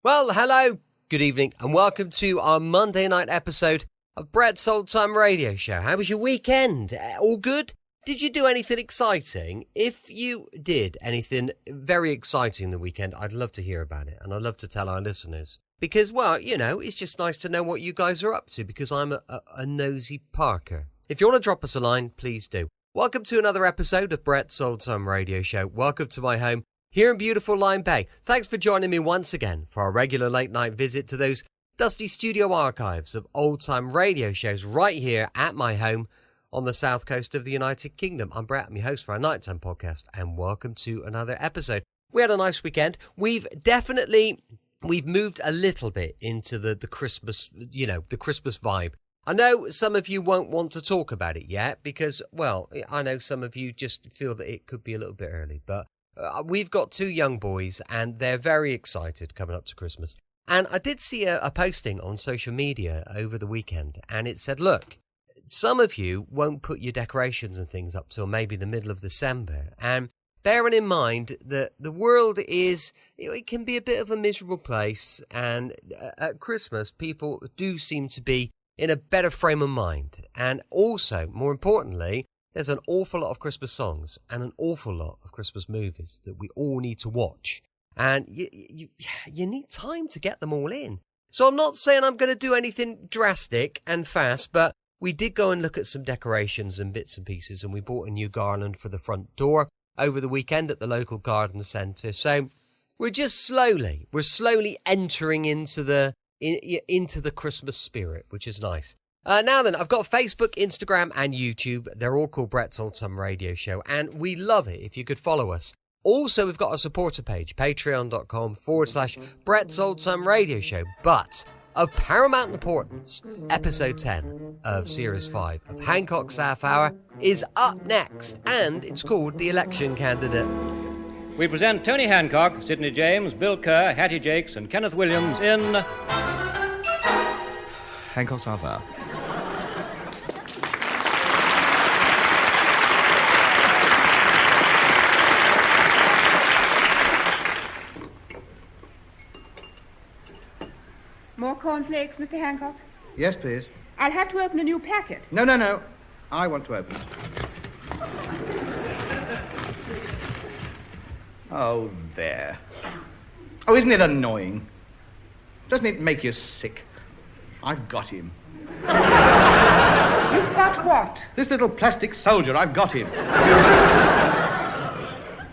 Well, hello, good evening, and welcome to our Monday night episode of Brett's Old Time Radio Show. How was your weekend? All good? Did you do anything exciting? If you did anything very exciting the weekend, I'd love to hear about it, and I'd love to tell our listeners. Because, well, you know, it's just nice to know what you guys are up to, because I'm a nosy Parker. If you want to drop us a line, please do. Welcome to another episode of Brett's Old Time Radio Show. Welcome to my home here in beautiful Lyme Bay. Thanks for joining me once again for our regular late night visit to those dusty studio archives of old time radio shows right here at my home on the south coast of the United Kingdom. I'm Brett, I'm your host for our nighttime podcast, and welcome to another episode. We had a nice weekend. We've moved a little bit into the Christmas, the Christmas vibe. I know some of you won't want to talk about it yet because, well, I know some of you just feel that it could be a little bit early, but we've got two young boys and they're very excited coming up to Christmas. And I did see a posting on social media over the weekend, and it said, look, some of you won't put your decorations and things up till maybe the middle of December. And bearing in mind that the world it can be a bit of a miserable place. And at Christmas, people do seem to be in a better frame of mind. And also, more importantly, there's an awful lot of Christmas songs and an awful lot of Christmas movies that we all need to watch. And you need time to get them all in. So I'm not saying I'm going to do anything drastic and fast, but we did go and look at some decorations and bits and pieces, and we bought a new garland for the front door over the weekend at the local garden centre. So we're slowly entering into the Christmas spirit, which is nice. Now then, I've got Facebook, Instagram and YouTube. They're all called Brett's Old Time Radio Show, and we love it if you could follow us. Also, we've got a supporter page, patreon.com/Brett's Old Time Radio Show. But of paramount importance, episode 10 of series 5 of Hancock's Half Hour is up next, and it's called The Election Candidate. We present Tony Hancock, Sidney James, Bill Kerr, Hattie Jakes and Kenneth Williams in Hancock's Half Hour. More cornflakes, Mr. Hancock? Yes, please. I'll have to open a new packet. No. I want to open it. Oh, there. Oh, isn't it annoying? Doesn't it make you sick? I've got him. You've got what? This little plastic soldier, I've got him.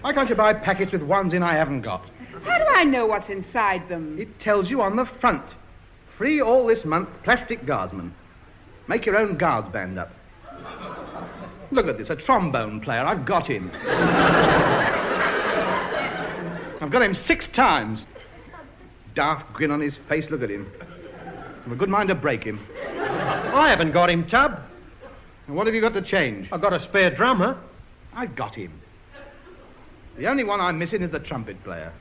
Why can't you buy packets with ones in I haven't got? How do I know what's inside them? It tells you on the front. Free all this month, plastic guardsman. Make your own guards band up. Look at this, a trombone player. I've got him. I've got him 6 times. Daft grin on his face, look at him. I've a good mind to break him. I haven't got him, Tub. And what have you got to change? I've got a spare drummer. I've got him. The only one I'm missing is the trumpet player.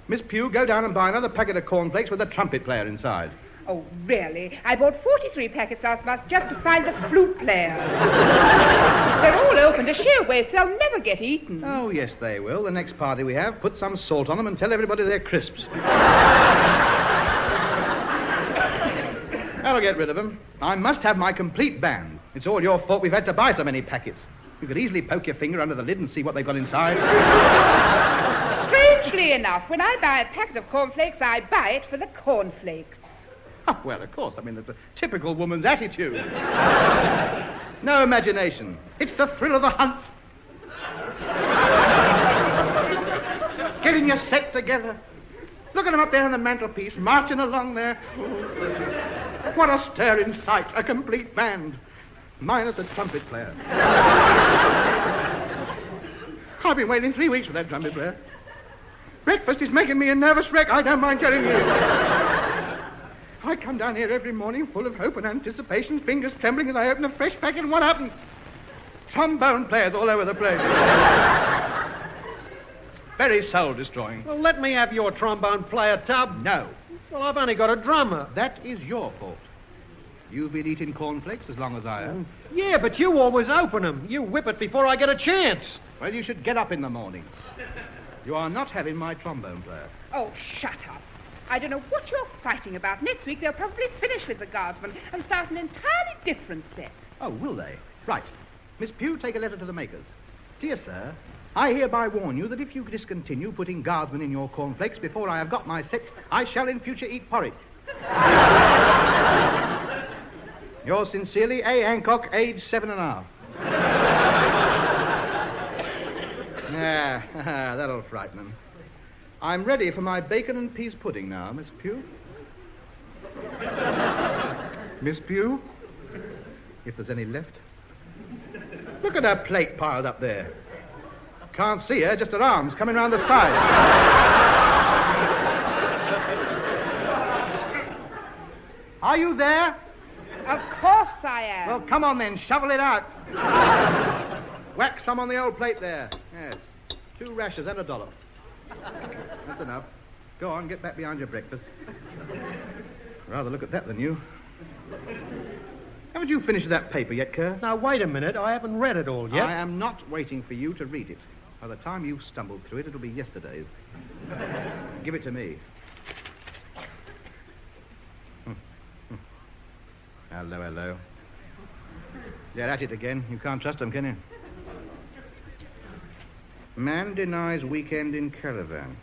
Miss Pugh, go down and buy another packet of cornflakes with a trumpet player inside. Oh, really? I bought 43 packets last month just to find the flute player. They're all open to sheer waste. They'll never get eaten. Oh, yes, they will. The next party we have, put some salt on them and tell everybody they're crisps. That'll get rid of them. I must have my complete band. It's all your fault we've had to buy so many packets. You could easily poke your finger under the lid and see what they've got inside. Strangely enough, when I buy a packet of cornflakes, I buy it for the cornflakes. Oh, well, of course. I mean, that's a typical woman's attitude. No imagination. It's the thrill of the hunt. Getting your set together. Look at them up there on the mantelpiece, marching along there. What a stirring sight, a complete band. Minus a trumpet player. I've been waiting 3 weeks for that trumpet player. Breakfast is making me a nervous wreck, I don't mind telling you. I come down here every morning full of hope and anticipation, fingers trembling as I open a fresh packet, and what happens? Trombone players all over the place. Very soul-destroying. Well, let me have your trombone player, Tub. No. Well, I've only got a drummer. That is your fault. You've been eating cornflakes as long as I have. Yeah, but you always open them. You whip it before I get a chance. Well, you should get up in the morning. You are not having my trombone player. Oh, shut up. I don't know what you're fighting about. Next week they'll probably finish with the Guardsmen and start an entirely different set. Oh, will they? Right. Miss Pugh, take a letter to the makers. Dear sir, I hereby warn you that if you discontinue putting Guardsmen in your cornflakes before I have got my set, I shall in future eat porridge. Yours sincerely, A. Hancock, age 7.5. That'll frighten them. I'm ready for my bacon and peas pudding now, Miss Pugh. Miss Pugh, if there's any left. Look at her plate piled up there. Can't see her, just her arms coming round the side. Are you there? Of course I am. Well, come on then, shovel it out. Whack some on the old plate there. Yes, 2 rashers and $1. That's enough. Go on, get back behind your breakfast. Rather look at that than you. Haven't you finished that paper yet, Kerr? Now, wait a minute. I haven't read it all yet. I am not waiting for you to read it. By the time you've stumbled through it, it'll be yesterday's. Give it to me. Hello. They're at it again. You can't trust them, can you? Man denies weekend in caravan.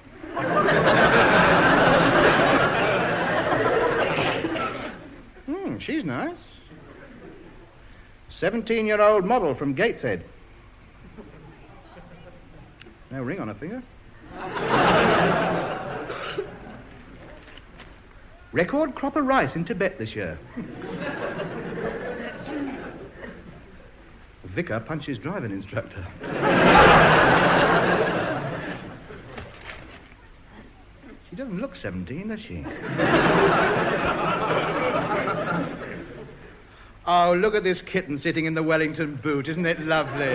She's nice. 17-year-old model from Gateshead. No ring on her finger. Record crop of rice in Tibet this year. Vicar punches driving instructor. She doesn't look 17, does she? Oh, look at this kitten sitting in the Wellington boot. Isn't it lovely?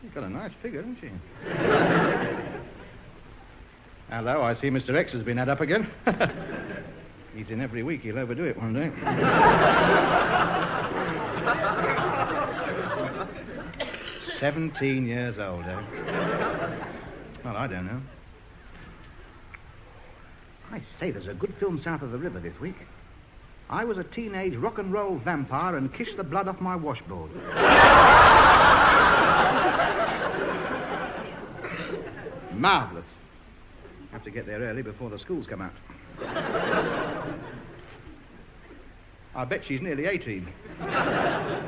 She's got a nice figure, hasn't she? Hello, I see Mr. X has been had up again. He's in every week. He'll overdo it one day. 17 years old, eh? Well, I don't know. I say, there's a good film south of the river this week. I was a teenage rock and roll vampire and kissed the blood off my washboard. Marvellous. Have to get there early before the schools come out. I bet she's nearly 18.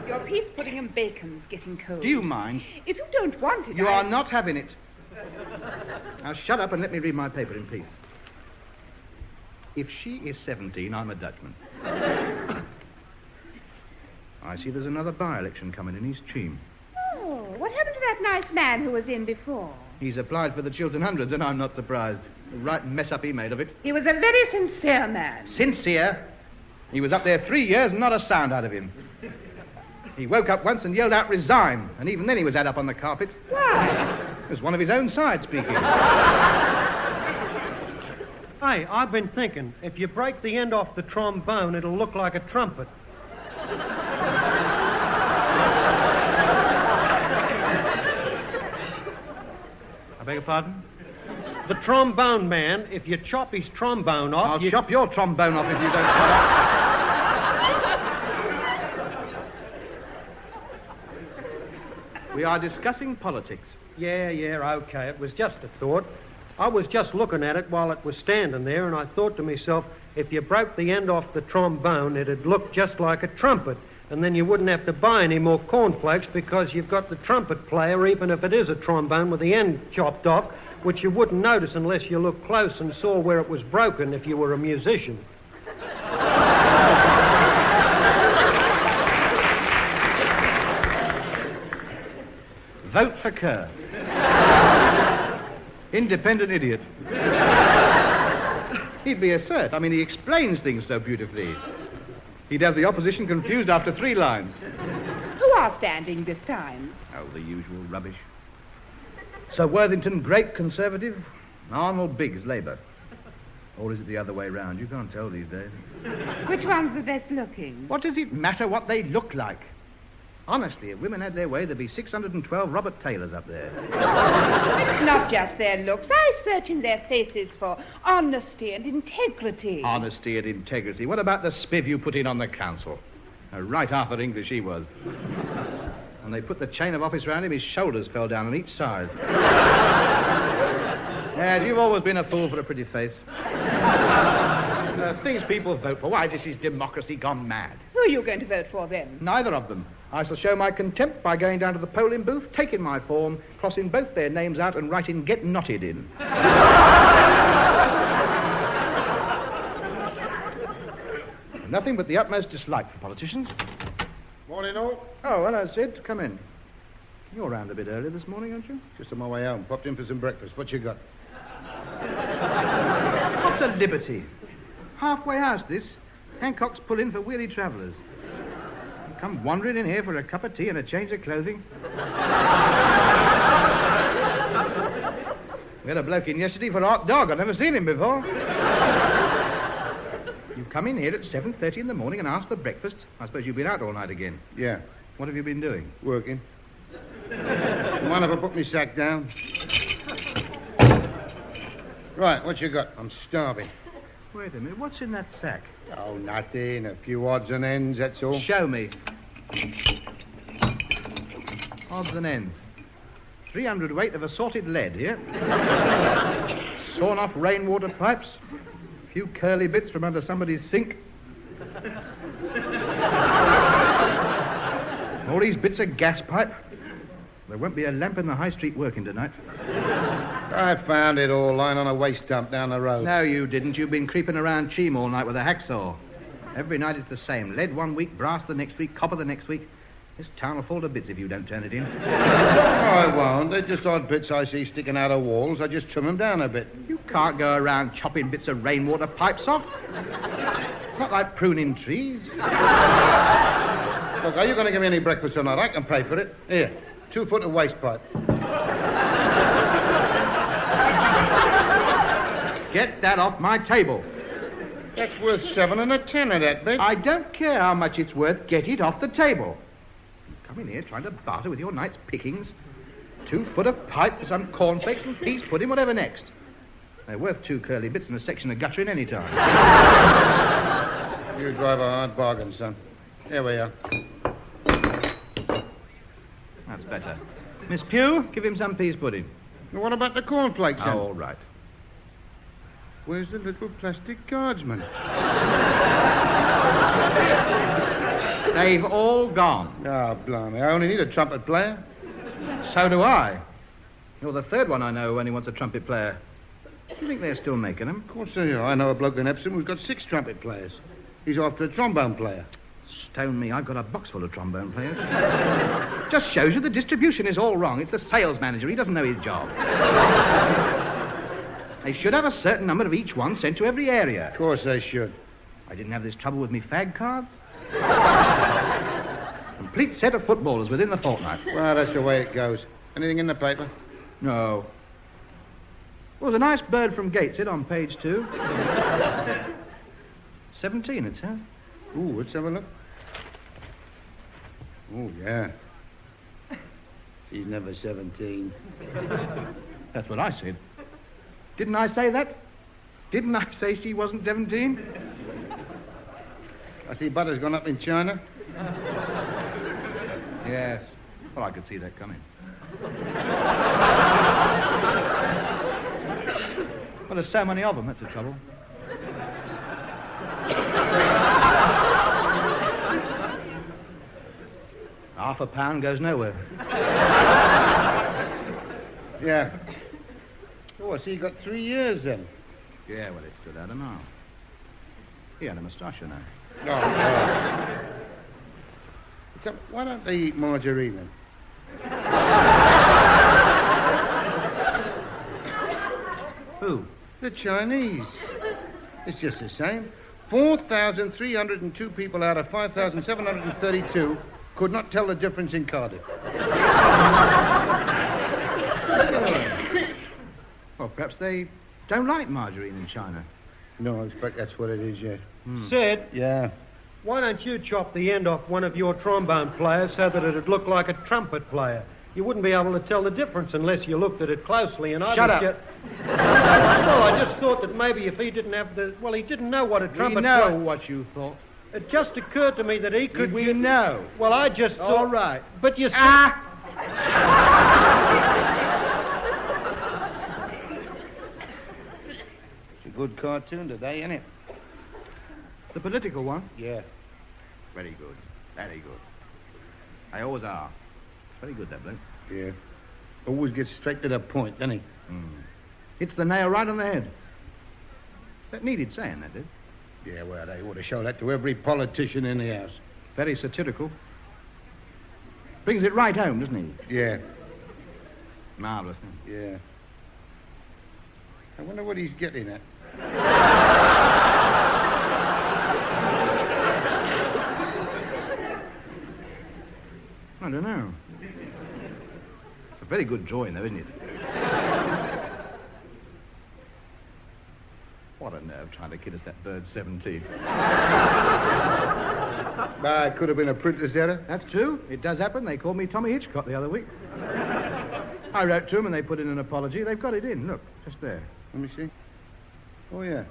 Your peas pudding and bacon's getting cold. Do you mind? If you don't want it, You are not having it. Now shut up and let me read my paper in peace. If she is 17, I'm a Dutchman. I see there's another by-election coming in East Cheam. Oh, what happened to that nice man who was in before? He's applied for the Chiltern Hundreds, and I'm not surprised. The right mess-up he made of it. He was a very sincere man. Sincere? He was up there 3 years and not a sound out of him. He woke up once and yelled out, "Resign," and even then he was had up on the carpet. Why? It was one of his own side speaking. Hey, I've been thinking, if you break the end off the trombone, it'll look like a trumpet. I beg your pardon? The trombone man, if you chop his trombone off... I'll chop your trombone off if you don't shut up. We are discussing politics. Yeah, okay. It was just a thought. I was just looking at it while it was standing there, and I thought to myself, if you broke the end off the trombone, it'd look just like a trumpet, and then you wouldn't have to buy any more cornflakes because you've got the trumpet player, even if it is a trombone with the end chopped off, which you wouldn't notice unless you looked close and saw where it was broken if you were a musician. Vote for Kerr. Independent idiot. He'd be a cert. I mean, he explains things so beautifully. He'd have the opposition confused after 3 lines. Who are standing this time? Oh, the usual rubbish. Sir Worthington, great Conservative. Arnold Biggs, Labour. Or is it the other way round? You can't tell these days. Which one's the best looking? What does it matter what they look like? Honestly, if women had their way, there'd be 612 Robert Taylors up there. It's not just their looks. I search in their faces for honesty and integrity. Honesty and integrity. What about the spiv you put in on the council? A right Arthur English he was. And they put the chain of office round him, his shoulders fell down on each side. Yes, you've always been a fool for a pretty face. Things people vote for. Why, this is democracy gone mad. Who are you going to vote for, then? Neither of them. I shall show my contempt by going down to the polling booth, taking my form, crossing both their names out and writing "Get Knotted" in. Nothing but the utmost dislike for politicians. Morning, all. Oh, hello, Sid. Come in. You're round a bit early this morning, aren't you? Just on my way home. Popped in for some breakfast. What you got? What a liberty. Halfway house, this. Hancock's pull in for weary travellers. Come wandering in here for a cup of tea and a change of clothing. We had a bloke in yesterday for Art Dog. I've never seen him before. You come in here at 7:30 in the morning and ask for breakfast. I suppose you've been out all night again. Yeah, What have you been doing? working. Mind if I put my sack down? Right, what you got? I'm starving. Wait a minute. What's in that sack? Oh, nothing. A few odds and ends, that's all. Show me. Odds and ends. 300 weight of assorted lead here. Sawn off rainwater pipes. A few curly bits from under somebody's sink. All these bits of gas pipe. There won't be a lamp in the high street working tonight. I found it all lying on a waste dump down the road. No, you didn't. You've been creeping around Cheam all night with a hacksaw. Every night it's the same. Lead one week, brass the next week, copper the next week. This town will fall to bits if you don't turn it in. I won't. They're just odd bits I see sticking out of walls. I just trim them down a bit. You can't go around chopping bits of rainwater pipes off. It's not like pruning trees. Look, are you going to give me any breakfast or not? I can pay for it. Here, 2 foot of waste pipe. Get that off my table. That's worth 7 and a 10 of that bit. I don't care how much it's worth. Get it off the table. Come in here trying to barter with your night's pickings. 2 foot of pipe for some cornflakes and peas pudding, whatever next. They're worth 2 curly bits and a section of guttering any time. You drive a hard bargain, son. Here we are. That's better. Miss Pugh, give him some peas pudding. Now, what about the cornflakes, then? Oh, all right. Where's the little plastic guardsman? They've all gone. Ah, blimey. I only need a trumpet player. So do I. You're the third one I know who only wants a trumpet player. Do you think they're still making them? Of course they are. I know a bloke in Epsom who's got 6 trumpet players. He's after a trombone player. Stone me, I've got a box full of trombone players. Just shows you the distribution is all wrong. It's the sales manager. He doesn't know his job. They should have a certain number of each one sent to every area. Of course they should. I didn't have this trouble with me fag cards. Complete set of footballers within the fortnight. Well, that's the way it goes. Anything in the paper? No. Well, there's a nice bird from Gateshead on page 2. 17, it says. Ooh, let's have a look. Oh, yeah. She's never 17. That's what I said. Didn't I say that? Didn't I say she wasn't 17? I see butter's gone up in China. Yes. Well, I could see that coming. Well, there's so many of them, that's the trouble. £0.50 goes nowhere. Yeah. Oh, I see you got 3 years then. Yeah, well, it stood out a mile. He had a moustache, you know. Oh, no. Why don't they eat margarine then? Who? The Chinese. It's just the same. 4,302 people out of 5,732 could not tell the difference in Cardiff. Well, perhaps they don't like margarine in China. No, I expect that's what it is, yes. Sid, Yeah. Why don't you chop the end off one of your trombone players so that it'd look like a trumpet player? You wouldn't be able to tell the difference unless you looked at it closely, and Shut up. Well, I just thought that maybe if he didn't have the... Well, he didn't know what a trumpet We know player... what you thought. It just occurred to me that he could... We know. Well, I just thought... All right. But you see... It's a good cartoon today, isn't it? The political one? Yeah. Very good. Very good. They always are. Very good, that bloke. Yeah. Always gets straight to the point, doesn't he? Hits the nail right on the head. That needed saying, that did. Yeah, well, they ought to show that to every politician in the house. Very satirical. Brings it right home, doesn't he? Yeah, Marvellous. yeah. I wonder what he's getting at. I don't know. It's a very good drawing, though, isn't it? What a nerve trying to kid us that bird's 17. It could have been a printer's error. That's true. It does happen. They called me Tommy Hitchcock the other week. I wrote to them and they put in an apology. They've got it in. Look, just there. Let me see. Oh, yeah.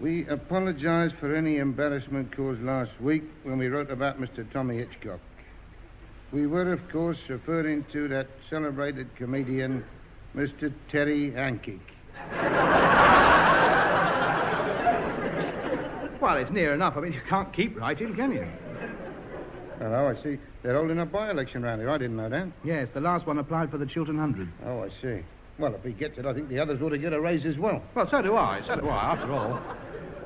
We apologize for any embarrassment caused last week when we wrote about Mr. Tommy Hitchcock. We were, of course, referring to that celebrated comedian, Mr. Terry Hancock. Well, it's near enough. I mean, you can't keep writing, can you? Oh, I see. They're holding a by-election round here. I didn't know that. Yes, the last one applied for the Chiltern Hundreds. Oh, I see. Well, if he gets it, I think the others ought to get a raise as well. Well, so do I. So do I, after all.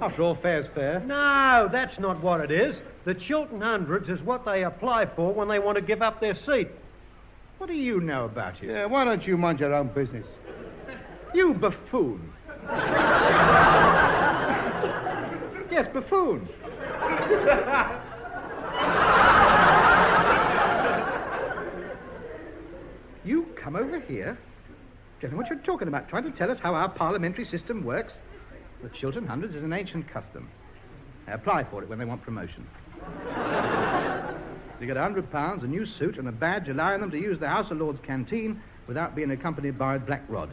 After all, fair's fair. No, that's not what it is. The Chiltern Hundreds is what they apply for when they want to give up their seat. What do you know about it? Yeah, why don't you mind your own business? You buffoon. Yes, buffoon. You come over here? Gentlemen, what you're talking about, trying to tell us how our parliamentary system works? The Chiltern Hundreds is an ancient custom. They apply for it when they want promotion. They get £100, a new suit, and a badge allowing them to use the House of Lords canteen without being accompanied by a black rod.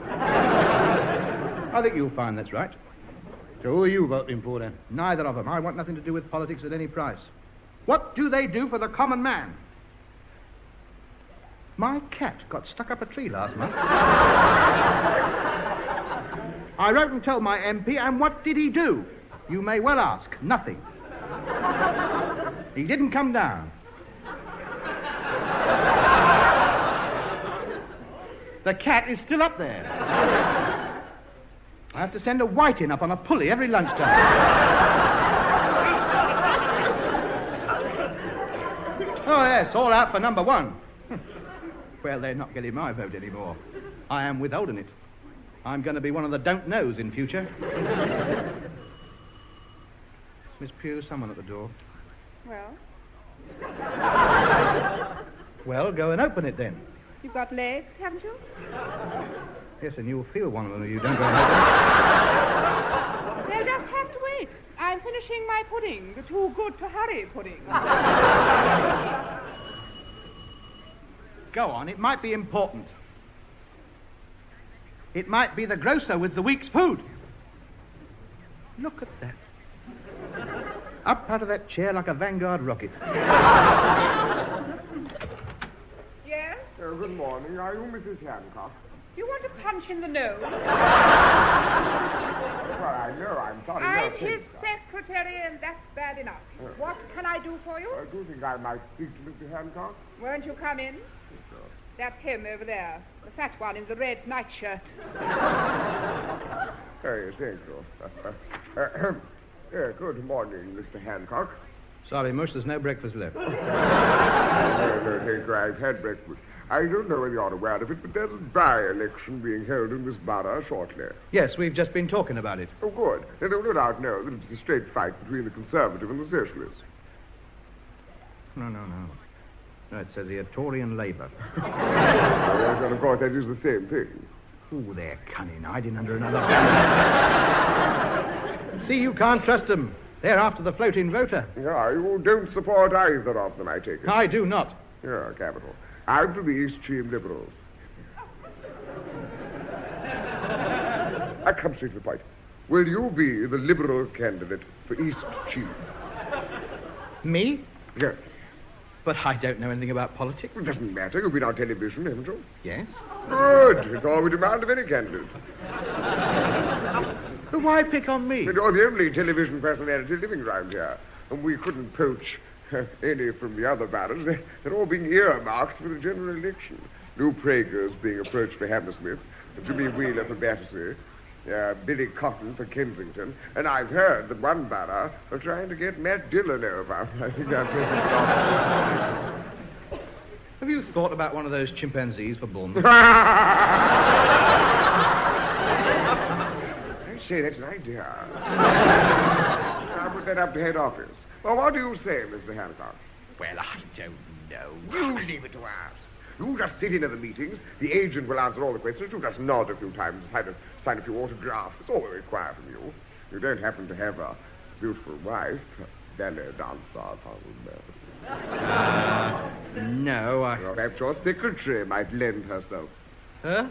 I think you'll find that's right. So who are you voting for, then? Neither of them. I want nothing to do with politics at any price. What do they do for the common man? My cat got stuck up a tree last month. I wrote and told my MP, and what did he do? You may well ask. Nothing. He didn't come down. The cat is still up there. I have to send a whiting up on a pulley every lunchtime. Oh, yes, all out for number one. Well, they're not getting my vote anymore. I am withholding it. I'm going to be one of the don't knows in future. Miss Pugh, someone at the door. Well, Well, go and open it then. you've got legs, haven't you? Yes, and you'll feel one of them if you don't go and open it. They'll just have to wait. I'm finishing my pudding, the too good to hurry pudding. Go on, it might be important. It might be the grocer with the week's food. Look at that. Up out of that chair like a Vanguard rocket. Yes? Good morning. Are you Mrs. Hancock? You want a punch in the nose? Well, I know. I'm sorry. I'm No, his thanks, secretary, and that's bad enough. What can I do for you? do you think I might speak to Mr. Hancock? Won't you come in? That's him over there, the fat one in the red nightshirt. Yes, thank you. Good morning, Mr. Hancock. Sorry, Mush, there's no breakfast left. No, thank you. I've had breakfast. I don't know whether you're aware of it, but there's a by-election being held in this borough shortly. Yes, we've just been talking about it. Oh, good. And you no doubt know that it's a straight fight between the Conservative and the Socialist. No. No, it says here Tory and Labour. Yes, and of course that is the same thing. Oh, they're cunning, hiding under another banner. See, you can't trust them. They're after the floating voter. Yeah, you don't support either of them, I take it. I do not. Yeah, capital. I'm for the East Cheam Liberals. I come straight to the point. Will you be the Liberal candidate for East Cheam? Me? Yes. But I don't know anything about politics. It doesn't matter. You've been on television, haven't you? Yes? Good. It's all we demand of any candidate. But why pick on me? You're the only television personality living around here. And we couldn't poach any from the other barons. They're all being earmarked for the general election. Lou Prager's being approached for Hammersmith, Jimmy Wheeler for Battersea, Billy Cotton for Kensington, and I've heard that one borough are trying to get Matt Dillon over. I think I've Have you thought about one of those chimpanzees for Bournemouth? I say, that's an idea. I'll put that up to head office. Well, what do you say, Mr. Hancock? Well, I don't know. You leave it to us. You just sit in at the meetings. The agent will answer all the questions. You just nod a few times, sign a few autographs. That's all we require from you. You don't happen to have a beautiful wife, a ballet dancer, No, Well, perhaps your secretary might lend herself. Huh?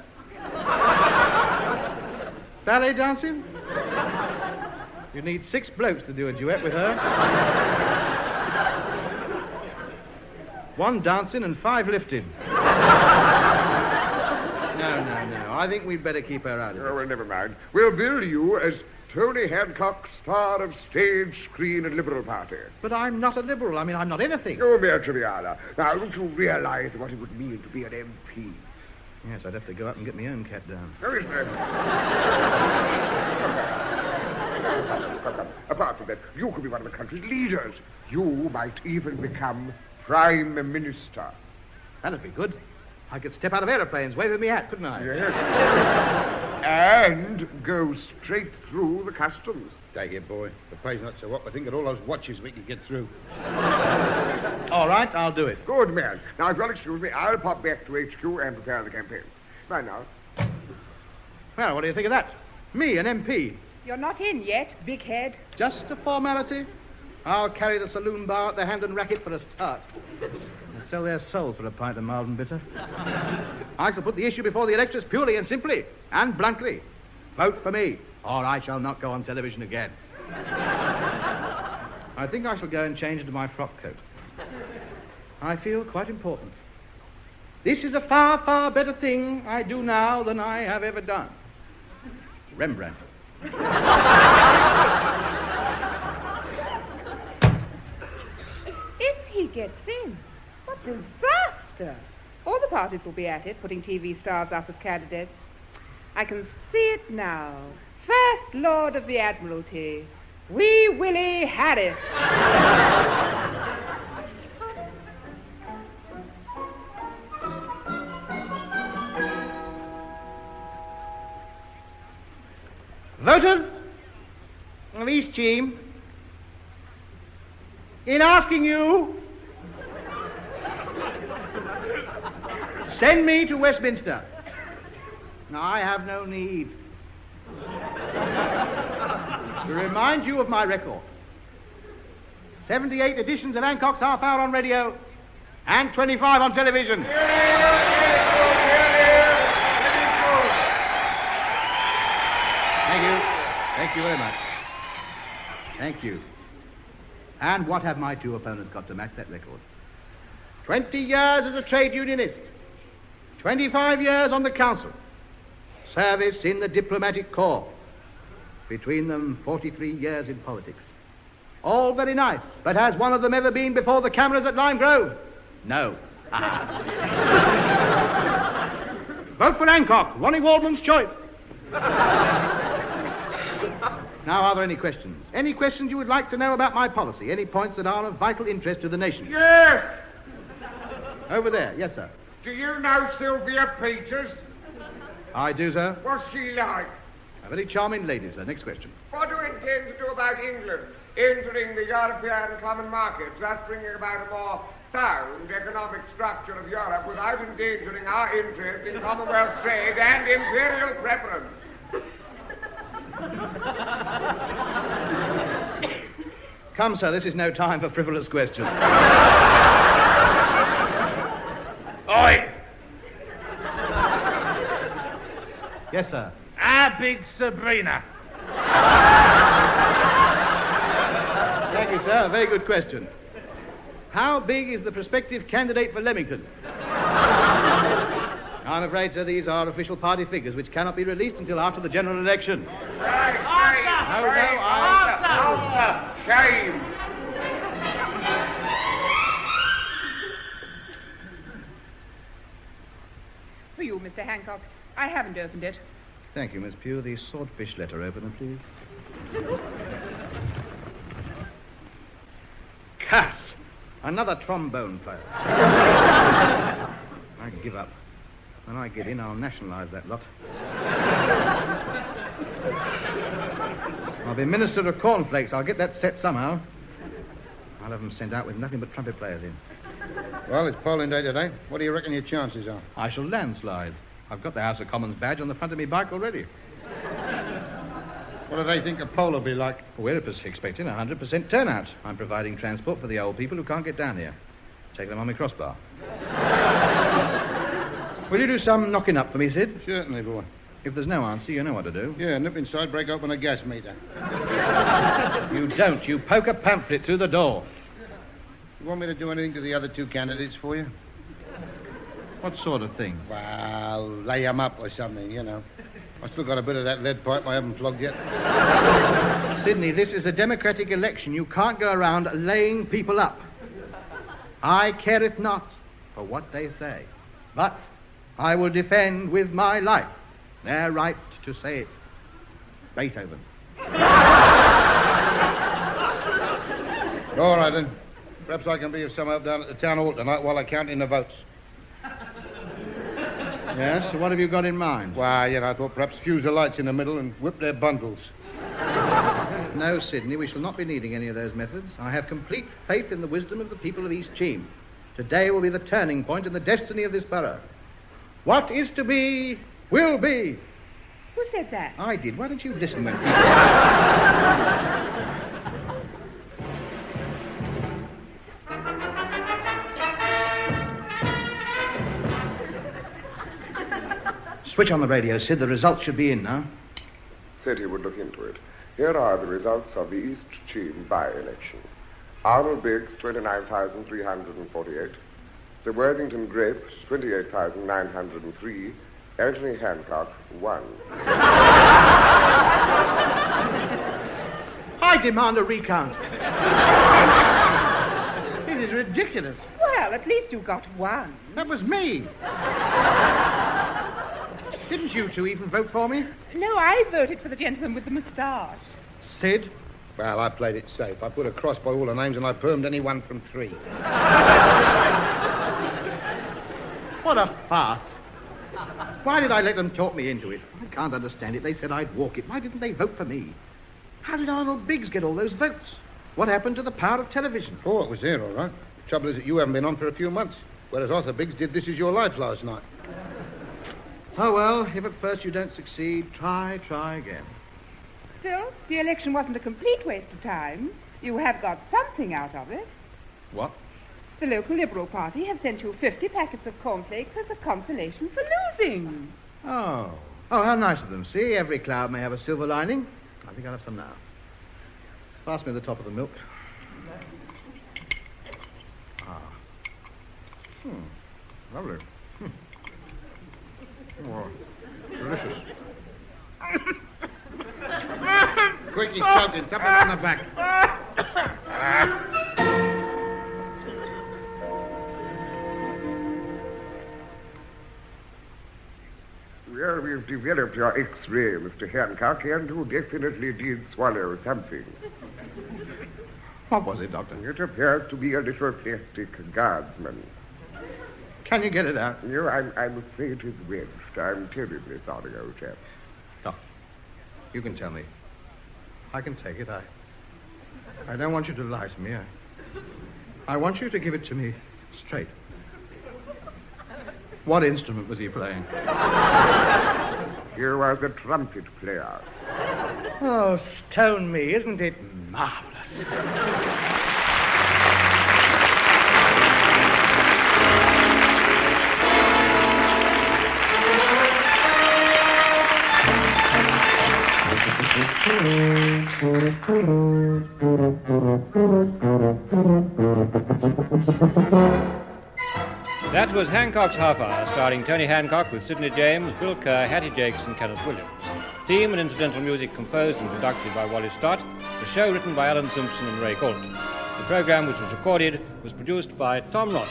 Ballet dancing? You'd need 6 blokes to do a duet with her. 1 dancing and 5 lifting. No. I think we'd better keep her out of it. Oh, well, never mind. We'll bill you as Tony Hancock, star of stage, screen, and Liberal Party. But I'm not a Liberal. I mean, I'm not anything. Oh, mere triviana. Now, don't you realize what it would mean to be an MP? Yes, I'd have to go up and get my own cat down. There is no... Come. Apart from that, you could be one of the country's leaders. You might even become Prime Minister. That'd be good. I could step out of aeroplanes waving me hat, couldn't I? Yes. And go straight through the customs. Stay here, boy. The pay's not so up. I think that all those watches make you get through. All right, I'll do it. Good man. Now, if you'll excuse me, I'll pop back to HQ and prepare the campaign. Right now. Well, what do you think of that? Me, an MP. You're not in yet, big head. Just a formality. I'll carry the saloon bar at the hand and racket for a start. And sell their souls for a pint of mild and bitter. I shall put the issue before the electors purely and simply and bluntly. Vote for me, or I shall not go on television again. I think I shall go and change into my frock coat. I feel quite important. This is a far, far better thing I do now than I have ever done. Rembrandt. If he gets in, what disaster! All the parties will be at it, putting TV stars up as candidates. I can see it now. First Lord of the Admiralty, Wee Willie Harris. Voters of East Cheam, in asking you, send me to Westminster. Now, I have no need to remind you of my record. 78 editions of Hancock's Half Hour on radio and 25 on television. Thank you. Thank you very much. Thank you. And what have my 2 opponents got to match that record? 20 years as a trade unionist, 25 years on the council, service in the diplomatic corps, between them 43 years in politics. All very nice, but has one of them ever been before the cameras at Lime Grove? No. Vote for Hancock, Ronnie Waldman's choice. Now, are there any questions? Any questions you would like to know about my policy? Any points that are of vital interest to the nation? Yes! Over there. Yes, sir. Do you know Sylvia Peters? I do, sir. What's she like? A very charming lady, sir. Next question. What do you intend to do about England entering the European common market, thus bringing about a more sound economic structure of Europe without endangering our interest in Commonwealth trade and imperial preference? Come, sir, this is no time for frivolous questions. Oi! Yes, sir. How big's Sabrina? Thank you, sir. Very good question. How big is the prospective candidate for Leamington? I'm afraid, sir, these are official party figures which cannot be released until after the general election. Shame! For you, Mr. Hancock. I haven't opened it. Thank you, Miss Pugh. The swordfish letter opener, please. Cass! Another trombone player. I give up. When I get in, I'll nationalise that lot. I'll be Minister of Cornflakes. I'll get that set somehow. I'll have them sent out with nothing but trumpet players in. Well, it's polling day today. What do you reckon your chances are? I shall landslide. I've got the House of Commons badge on the front of my bike already. What do they think a poll will be like? We're expecting 100% turnout. I'm providing transport for the old people who can't get down here. Taking them on my crossbar. Will you do some knocking up for me, Sid? Certainly, boy. If there's no answer, you know what to do. Yeah, nip inside, break open a gas meter. You don't. You poke a pamphlet through the door. You want me to do anything to the other two candidates for you? What sort of things? Well, lay them up or something, you know. I still got a bit of that lead pipe I haven't plugged yet. Sydney, this is a democratic election. You can't go around laying people up. I careth not for what they say, but I will defend with my life their right to say it. Beethoven. All right, then. Perhaps I can be of some help down at the town hall tonight while I count in the votes. Yes, so what have you got in mind? Why, you know, I thought perhaps fuse the lights in the middle and whip their bundles. No, Sydney, we shall not be needing any of those methods. I have complete faith in the wisdom of the people of East Cheam. Today will be the turning point in the destiny of this borough. What is to be, will be. Who said that? I did. Why don't you listen when people... Switch on the radio, Sid. The results should be in now. Said he would look into it. Here are the results of the East Cheam by-election. Arnold Biggs, 29,348. Sir Worthington Grape, 28,903. Anthony Hancock, 1. I demand a recount. This is ridiculous. Well, at least you got one. That was me. Didn't you two even vote for me? No, I voted for the gentleman with the moustache. Sid? Well, I played it safe. I put a cross by all the names and I permed any one from 3. What a farce. Why did I let them talk me into it? I can't understand it. They said I'd walk it. Why didn't they vote for me? How did Arnold Biggs get all those votes? What happened to the power of television? Oh, it was there, all right. The trouble is that you haven't been on for a few months, whereas Arthur Biggs did This Is Your Life last night. Oh, well, if at first you don't succeed, try again. Still, the election wasn't a complete waste of time. You have got something out of it. What? The local Liberal Party have sent you 50 packets of cornflakes as a consolation for losing. Oh, how nice of them. See, every cloud may have a silver lining. I think I'll have some now. Pass me the top of the milk. Lovely. Oh, delicious. Quick, he's choking. Tap him on the back. Well, we've developed your X-ray, Mr. Hancock, and you definitely did swallow something. What was it, Doctor? It appears to be a little plastic guardsman. Can you get it out? No, I'm afraid it's wedged. I'm terribly sorry, old chap. No. You can tell me. I can take it. I don't want you to lie to me. I want you to give it to me straight. What instrument was he playing? Here was the trumpet player. Oh, stone me, isn't it marvelous? That was Hancock's Half Hour, starring Tony Hancock with Sidney James, Bill Kerr, Hattie Jakes and Kenneth Williams. Theme and incidental music composed and conducted by Wally Stott. The show written by Alan Simpson and Ray Galt. The program, which was recorded, was produced by Tom Roth.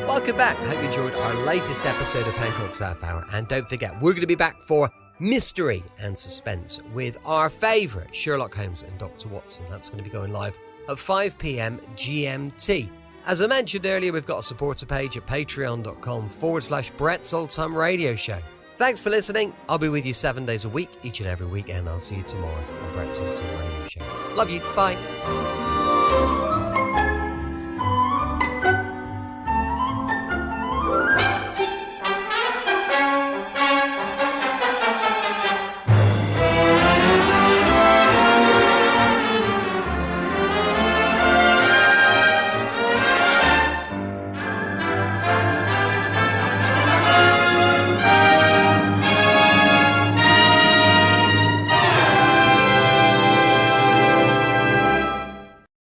Welcome back. I hope you enjoyed our latest episode of Hancock's Half Hour. And don't forget, we're going to be back for mystery and suspense with our favourite Sherlock Holmes and Dr. Watson. That's going to be going live at 5 p.m. GMT. As I mentioned earlier, we've got a supporter page at patreon.com/Brett's Old Time Radio Show. Thanks for listening. I'll be with you 7 days a week, each and every weekend. I'll see you tomorrow on Brett's Old Time Radio Show. Love you. Bye.